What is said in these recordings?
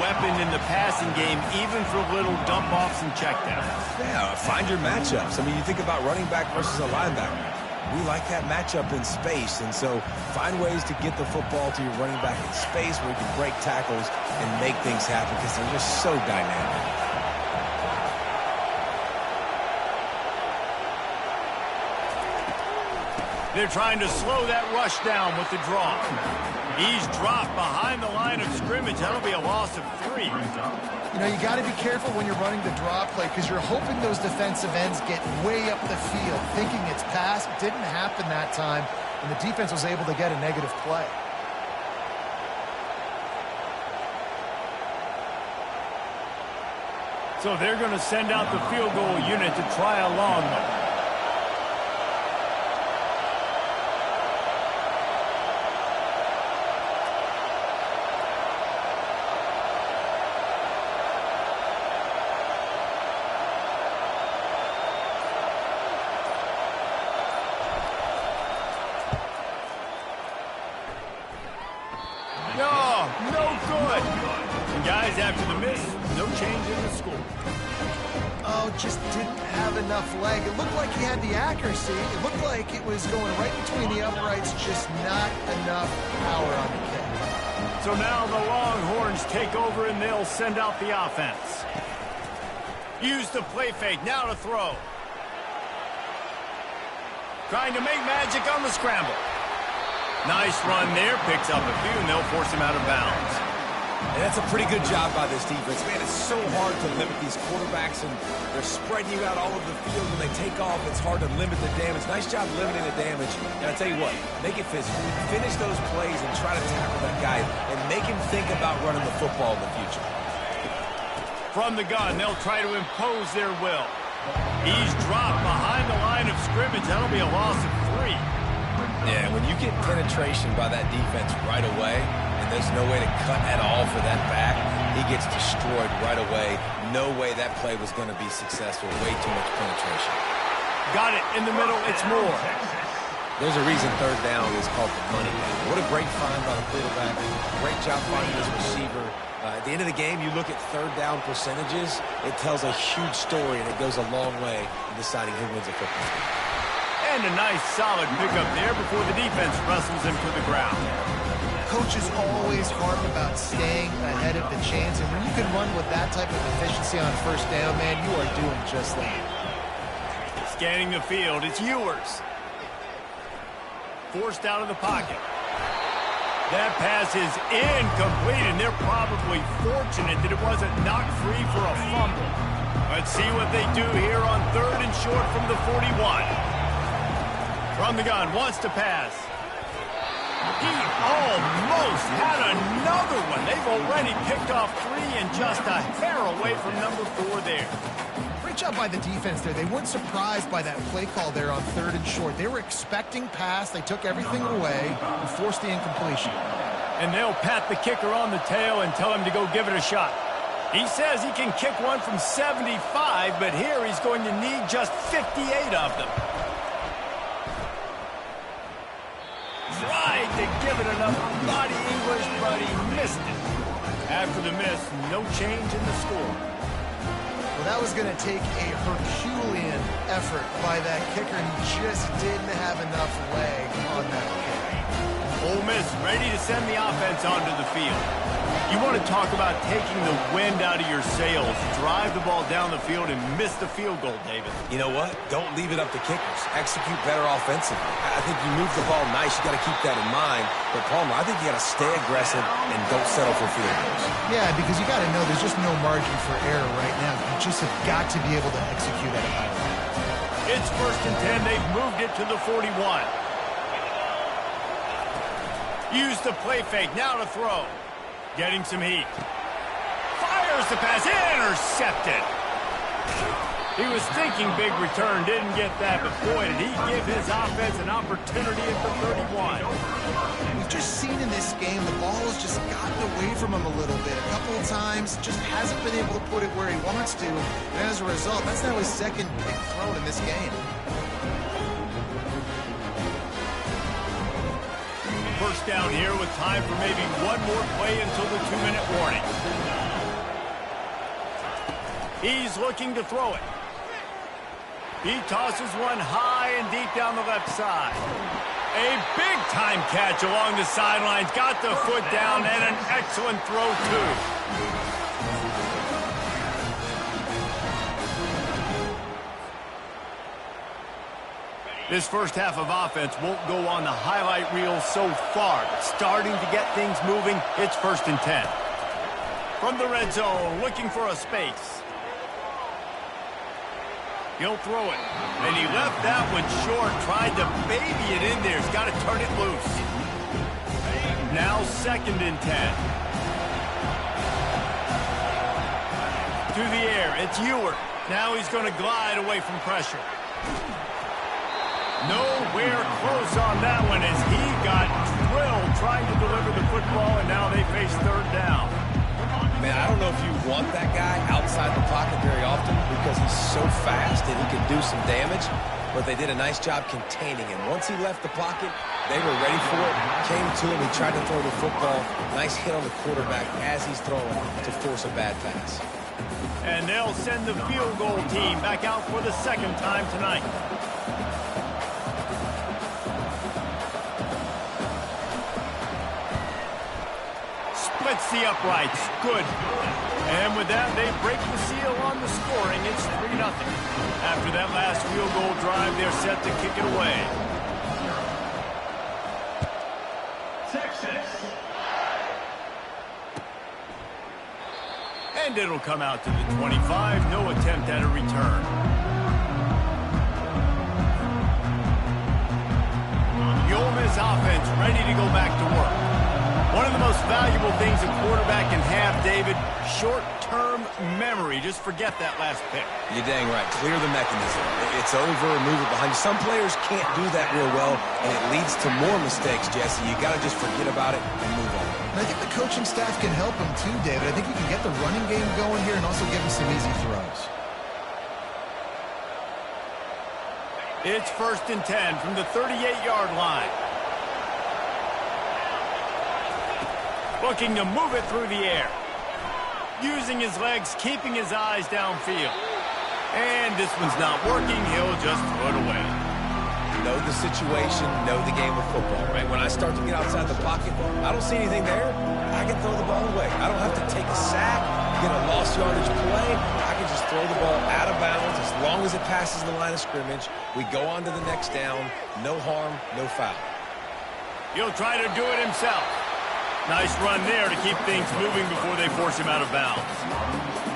weapon in the passing game, even for little dump-offs and checkdowns. Yeah, find your matchups. I mean, you think about running back versus a linebacker. We like that matchup in space, and so find ways to get the football to your running back in space where you can break tackles and make things happen because they're just so dynamic. They're trying to slow that rush down with the draw. He's dropped behind the line of scrimmage. That'll be a loss of 3. You know, you got to be careful when you're running the draw play because you're hoping those defensive ends get way up the field, thinking it's pass. Didn't happen that time, and the defense was able to get a negative play. So they're going to send out the field goal unit to try a long one. No good. And guys, after the miss, no change in the score. Oh, just didn't have enough leg. It looked like he had the accuracy. It looked like it was going right between the uprights, just not enough power on the kick. So now the Longhorns take over and they'll send out the offense. Use the play fake, now to throw. Trying to make magic on the scramble. Nice run there, picks up a few, and they'll force him out of bounds. And that's a pretty good job by this defense. Man, it's so hard to limit these quarterbacks, and they're spreading you out all over the field. When they take off, it's hard to limit the damage. Nice job limiting the damage. And I tell you what, make it physical. Finish those plays and try to tackle that guy and make him think about running the football in the future. From the gun, they'll try to impose their will. He's dropped behind the line of scrimmage. That'll be a loss of 3. Yeah, when you get penetration by that defense right away, and there's no way to cut at all for that back, he gets destroyed right away. No way that play was going to be successful. Way too much penetration. Got it in the middle. It's more. There's a reason third down is called the money down. What a great find by the quarterback. Great job finding this receiver. At the end of the game, you look at third down percentages, it tells a huge story, and it goes a long way in deciding who wins a football game. And a nice solid pickup there before the defense wrestles him to the ground. Coaches always harp about staying ahead of the chains, and when you can run with that type of efficiency on first down, man, you are doing just that. Scanning the field, it's Ewers. Forced out of the pocket. That pass is incomplete, and they're probably fortunate that it wasn't knocked free for a fumble. Let's see what they do here on 3rd and short from the 41. From the gun, wants to pass. He almost had another one. They've already picked off 3 and just a hair away from number 4 there. Great job by the defense there. They weren't surprised by that play call there on 3rd and short. They were expecting pass. They took everything away and forced the incompletion. And they'll pat the kicker on the tail and tell him to go give it a shot. He says he can kick one from 75, but here he's going to need just 58 of them. Tried to give it enough body English, but he missed it. After the miss, no change in the score. Well, that was going to take a Herculean effort by that kicker, and he just didn't have enough leg on that kick. Ole Miss ready to send the offense onto the field. You want to talk about taking the wind out of your sails. Drive the ball down the field and miss the field goal, David. You know what? Don't leave it up to kickers. Execute better offensively. I think you move the ball nice. You got to keep that in mind. But, Palmer, I think you got to stay aggressive and don't settle for field goals. Yeah, because you got to know there's just no margin for error right now. You just have got to be able to execute at a high level. It's 1st and 10. They've moved it to the 41. Use the play fake. Now to throw. Getting some heat. Fires the pass. Intercepted. He was thinking big return. Didn't get that. But boy, did he give his offense an opportunity at the 31. We've just seen in this game the ball has just gotten away from him a little bit. A couple of times. Just hasn't been able to put it where he wants to. And as a result, that's now his 2nd big throw in this game. First down here with time for maybe one more play until the 2-minute warning. He's looking to throw it. He tosses one high and deep down the left side. A big-time catch along the sidelines. Got the foot down and an excellent throw, too. This first half of offense won't go on the highlight reel so far. Starting to get things moving. It's 1st and 10. From the red zone, looking for a space. He'll throw it. And he left that one short. Tried to baby it in there. He's got to turn it loose. Now 2nd and 10. To the air. It's Ewert. Now he's going to glide away from pressure. Nowhere close on that one as he got drilled trying to deliver the football, and now they face 3rd down. Man, I don't know if you want that guy outside the pocket very often because he's so fast and he can do some damage, but they did a nice job containing him. Once he left the pocket, they were ready for it, came to him, he tried to throw the football. Nice hit on the quarterback as he's throwing to force a bad pass. And they'll send the field goal team back out for the 2nd time tonight. Splits the uprights. Good. And with that, they break the seal on the scoring. It's 3-0. After that last field goal drive, they're set to kick it away. Texas. And it'll come out to the 25. No attempt at a return. The Ole Miss offense ready to go back to work. One of the most valuable things a quarterback can have, David, short-term memory. Just forget that last pick. You're dang right. Clear the mechanism. It's over, move it behind you. Some players can't do that real well, and it leads to more mistakes, Jesse. You got to just forget about it and move on. And I think the coaching staff can help him too, David. I think you can get the running game going here and also give him some easy throws. It's 1st and 10 from the 38-yard line. Looking to move it through the air. Using his legs, keeping his eyes downfield. And this one's not working. He'll just throw it away. Know the situation, know the game of football, right? When I start to get outside the pocket, I don't see anything there, I can throw the ball away. I don't have to take a sack, get a lost yardage play. I can just throw the ball out of bounds as long as it passes the line of scrimmage. We go on to the next down. No harm, no foul. He'll try to do it himself. Nice run there to keep things moving before they force him out of bounds.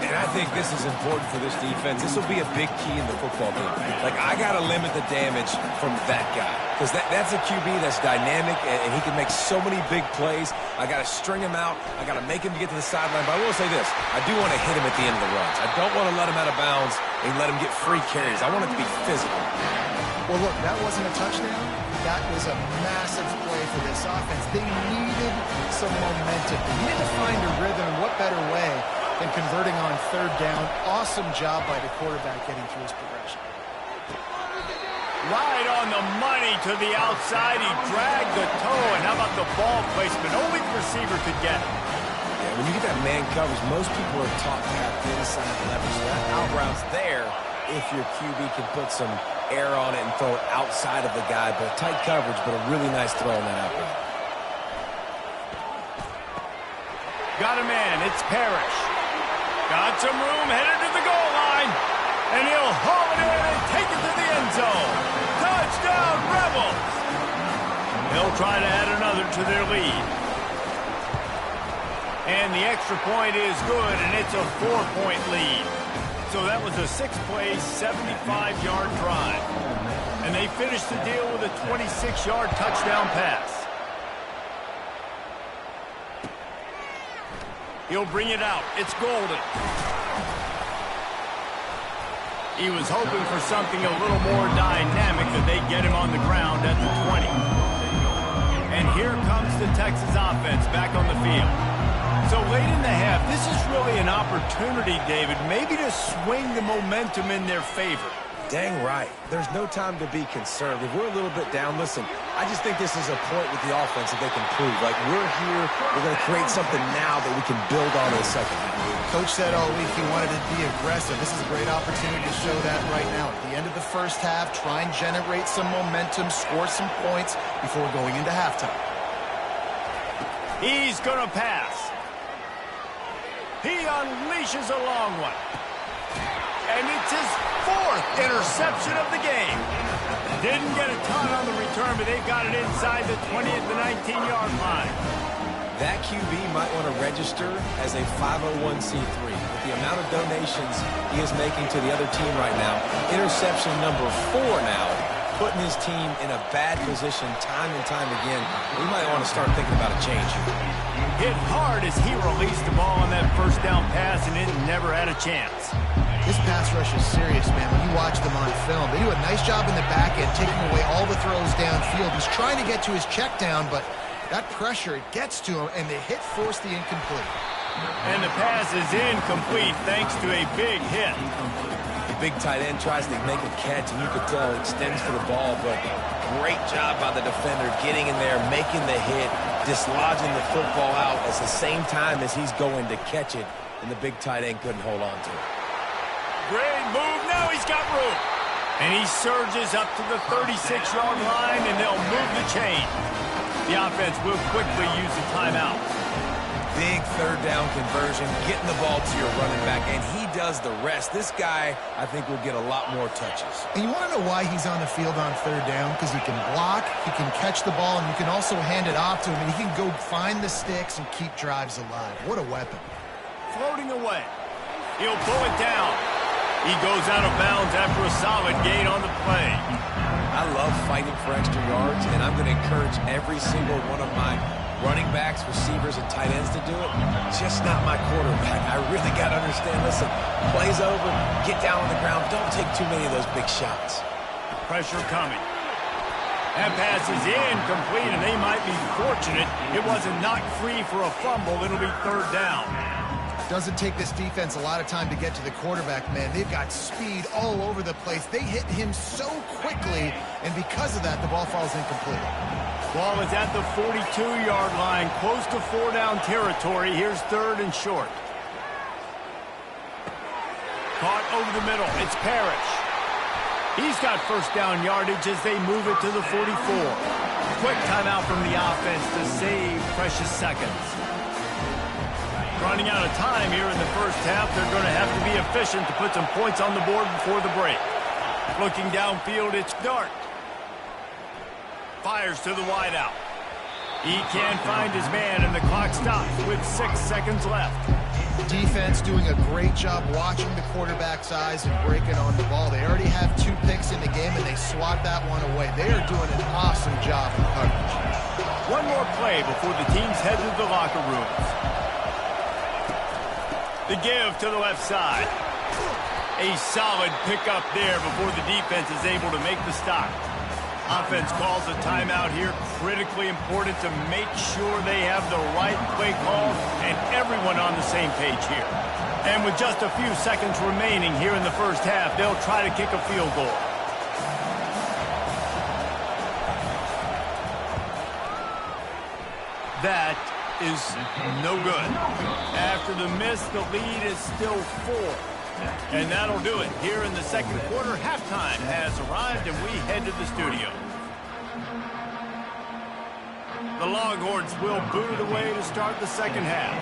And I think this is important for this defense. This will be a big key in the football game. Like, I got to limit the damage from that guy. Because that's a QB that's dynamic, and he can make so many big plays. I got to string him out. I got to make him get to the sideline. But I will say this. I do want to hit him at the end of the runs. I don't want to let him out of bounds and let him get free carries. I want it to be physical. Well, look, that wasn't a touchdown. That was a massive play for this offense. They needed some momentum. They needed to find a rhythm, and what better way than converting on 3rd down. Awesome job by the quarterback getting through his progression. Right on the money to the outside. He dragged the toe, and how about the ball placement? Only the receiver could get it. Yeah, when you get that man coverage, most people are taught to have inside leverage. So that out route's there if your QB can put some air on it and throw it outside of the guy. But tight coverage, but a really nice throw on that out route. Got a man. It's Parrish. Got some room, headed to the goal line. And he'll haul it in and take it to the end zone. Touchdown, Rebels! They'll try to add another to their lead. And the extra point is good, and it's a 4-point lead. So that was a 6-play, 75-yard drive. And they finished the deal with a 26-yard touchdown pass. He'll bring it out. It's Golden. He was hoping for something a little more dynamic, that they get him on the ground at the 20. And here comes the Texas offense back on the field. So late in the half, this is really an opportunity, David, maybe to swing the momentum in their favor. Dang right. There's no time to be concerned. If we're a little bit down, listen, I just think this is a point with the offense that they can prove. Like, we're here, we're going to create something now that we can build on in the second half. Coach said all week he wanted to be aggressive. This is a great opportunity to show that right now. At the end of the first half, try and generate some momentum, score some points before going into halftime. He's going to pass. He unleashes a long one. And it's his 4th interception of the game. Didn't get a ton on the return, but they've got it inside the 20 at the 19-yard line. That QB might want to register as a 501c3. With the amount of donations he is making to the other team right now, interception number 4 now, putting his team in a bad position time and time again. We might want to start thinking about a change here. Hit hard as he released the ball on that first down pass, and it never had a chance. This pass rush is serious, man. When you watch them on film, they do a nice job in the back end, taking away all the throws downfield. He's trying to get to his check down, but that pressure, it gets to him, and the hit forced the incomplete. And the pass is incomplete thanks to a big hit. The big tight end tries to make a catch, and you could tell he extends for the ball, but great job by the defender getting in there, making the hit, dislodging the football out at the same time as he's going to catch it, and the big tight end couldn't hold on to it. Great move. Now he's got room. And he surges up to the 36-yard line, and they'll move the chain. The offense will quickly use the timeout. Big third down conversion, getting the ball to your running back, and he does the rest. This guy, I think, will get a lot more touches. And you want to know why he's on the field on third down? Because he can block, he can catch the ball, and you can also hand it off to him, and he can go find the sticks and keep drives alive. What a weapon. Floating away. He'll pull it down. He goes out of bounds after a solid gain on the play. I love fighting for extra yards, and I'm going to encourage every single one of my running backs, receivers, and tight ends to do it. Just not my quarterback. I really got to understand, listen, play's over, get down on the ground, don't take too many of those big shots. Pressure coming. That pass is incomplete, and they might be fortunate it wasn't knocked free for a fumble. It'll be third down. Doesn't take this defense a lot of time to get to the quarterback, man. They've got speed all over the place. They hit him so quickly, and because of that, the ball falls incomplete. Ball is at the 42-yard line, close to 4-down territory. Here's third and short. Caught over the middle. It's Parrish. He's got first down yardage as they move it to the 44. Quick timeout from the offense to save precious seconds. Running out of time here in the first half. They're going to have to be efficient to put some points on the board before the break. Looking downfield, it's Dart. Fires to the wideout. He can't find his man, and the clock stops with 6 seconds left. Defense doing a great job watching the quarterback's eyes and breaking on the ball. They already have 2 picks in the game, and they swat that one away. They are doing an awesome job in coverage. One more play before the teams head to the locker rooms. The give to the left side. A solid pickup there before the defense is able to make the stop. Offense calls a timeout here. Critically important to make sure they have the right play call and everyone on the same page here. And with just a few seconds remaining here in the first half, they'll try to kick a field goal. That is no good. After the miss, the lead is still 4. And that'll do it. Here in the second quarter, halftime has arrived, and we head to the studio. The Longhorns will boot it away to start the second half.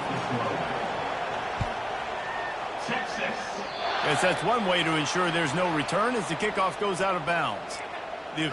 Yes, that's one way to ensure there's no return as the kickoff goes out of bounds. The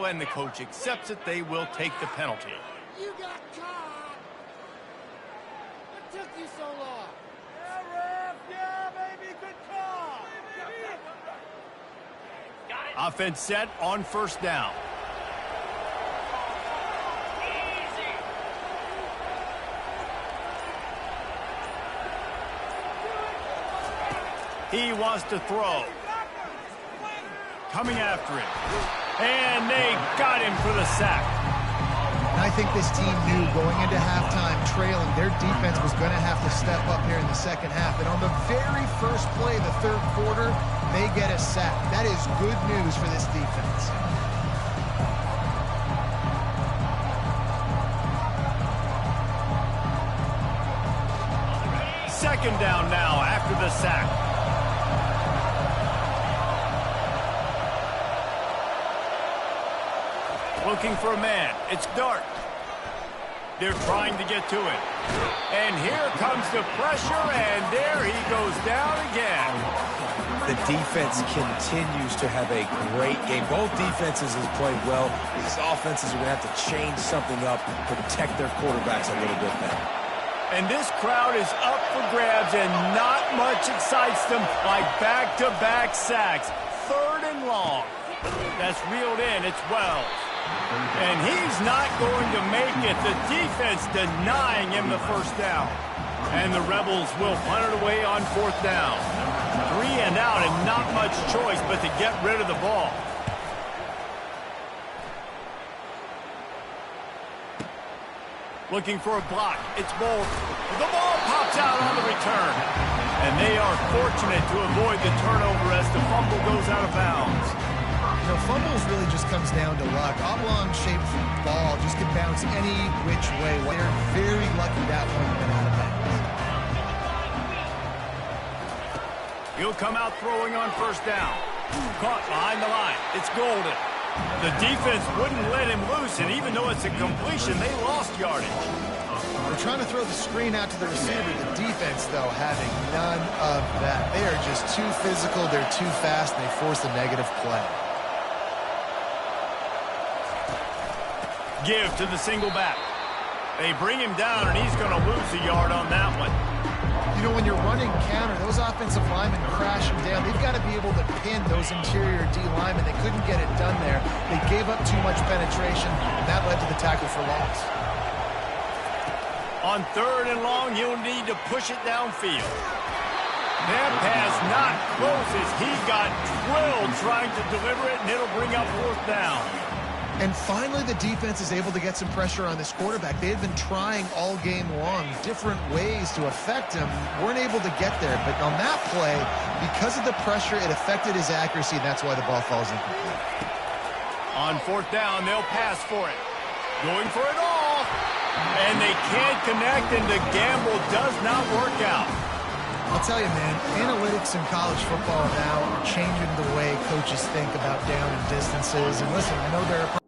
when the coach accepts it, they will take the penalty. You got caught. What took you so long? Yeah, ref. Yeah, baby. Good call. Offense set on first down. He wants to throw. Coming after him. And they got him for the sack. And I think this team knew going into halftime trailing, their defense was going to have to step up here in the second half. And on the very first play of the third quarter, they get a sack. That is good news for this defense. Second down now after the sack. Looking for a man. It's Dart. They're trying to get to it. And here comes the pressure, and there he goes down again. The defense continues to have a great game. Both defenses have played well. These offenses are going to have to change something up, protect their quarterbacks a little bit better. And this crowd is up for grabs, and not much excites them like back-to-back sacks. Third and long. That's reeled in. It's Wells. And he's not going to make it. The defense denying him the first down. And the Rebels will punt it away on fourth down. 3 and out, and not much choice but to get rid of the ball. Looking for a block. It's Bolt. The ball pops out on the return. And they are fortunate to avoid the turnover as the fumble goes out of bounds. You know, fumbles really just comes down to luck. Oblong-shaped ball just can bounce any which way. They're very lucky that one went out of bounds. He'll come out throwing on first down. Caught behind the line. It's Golden. The defense wouldn't let him loose, and even though it's a completion, they lost yardage. They're trying to throw the screen out to the receiver. The defense, though, having none of that. They are just too physical. They're too fast, and they force a negative play. Give to the single back. They bring him down, and he's going to lose a yard on that one. You know, when you're running counter, those offensive linemen crash them down. They've got to be able to pin those interior D linemen. They couldn't get it done there. They gave up too much penetration, and that led to the tackle for loss. On third and long, he'll need to push it downfield. That pass not close as he got drilled trying to deliver it, and it'll bring up fourth down. And finally, the defense is able to get some pressure on this quarterback. They had been trying all game long different ways to affect him. Weren't able to get there. But on that play, because of the pressure, it affected his accuracy, and that's why the ball falls incomplete. On fourth down, they'll pass for it. Going for it all. And they can't connect, and the gamble does not work out. I'll tell you, man, analytics in college football now are changing the way coaches think about down and distances. And listen, I know there are